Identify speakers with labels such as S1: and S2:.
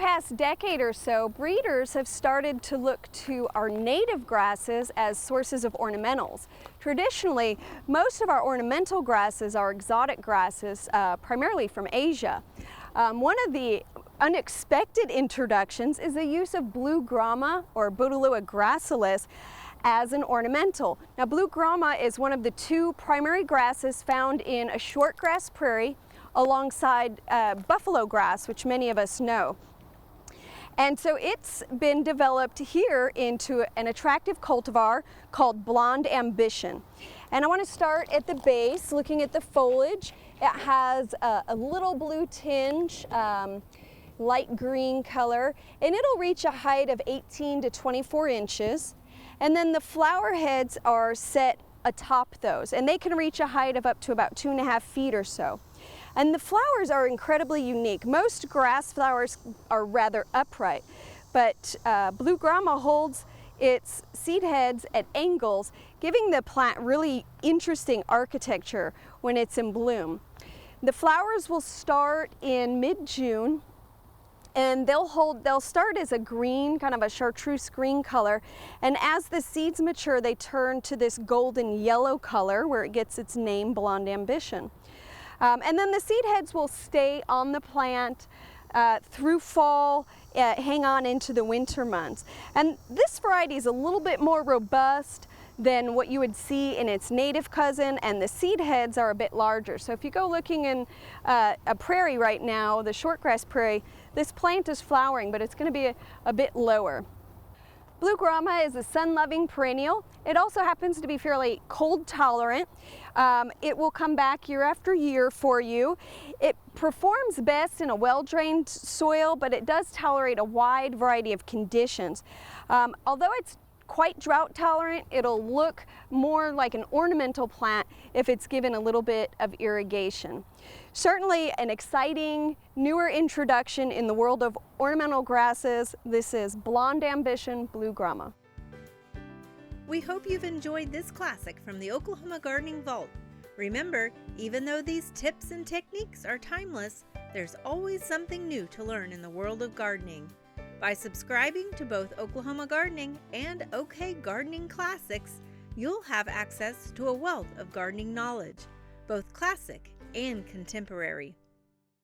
S1: past decade or so, breeders have started to look to our native grasses as sources of ornamentals. Traditionally, most of our ornamental grasses are exotic grasses, primarily from Asia. One of the unexpected introductions is the use of blue grama or Bouteloua gracilis as an ornamental. Now, blue grama is one of the two primary grasses found in a shortgrass prairie alongside buffalo grass, which many of us know. And so it's been developed here into an attractive cultivar called Blond Ambition. And I want to start at the base, looking at the foliage. It has a little blue tinge, light green color, and it'll reach a height of 18 to 24 inches. And then the flower heads are set atop those, and they can reach a height of up to about 2.5 feet or so. And the flowers are incredibly unique. Most grass flowers are rather upright, but blue grama holds its seed heads at angles, giving the plant really interesting architecture when it's in bloom. The flowers will start in mid-June, and they'll start as a green, kind of a chartreuse green color, and as the seeds mature, they turn to this golden yellow color where it gets its name, Blond Ambition. And then the seed heads will stay on the plant through fall, hang on into the winter months. And this variety is a little bit more robust than what you would see in its native cousin, and the seed heads are a bit larger. So if you go looking in a prairie right now, the shortgrass prairie, this plant is flowering, but it's going to be a bit lower. Blue grama is a sun-loving perennial. It also happens to be fairly cold tolerant. It will come back year after year for you. It performs best in a well-drained soil, but it does tolerate a wide variety of conditions. Although it's quite drought tolerant, it'll look more like an ornamental plant if it's given a little bit of irrigation. Certainly an exciting newer introduction in the world of ornamental grasses. This is Blond Ambition Blue Grama.
S2: We hope you've enjoyed this classic from the Oklahoma Gardening Vault. Remember, even though these tips and techniques are timeless, there's always something new to learn in the world of gardening. By subscribing to both Oklahoma Gardening and OK Gardening Classics, you'll have access to a wealth of gardening knowledge, both classic and contemporary.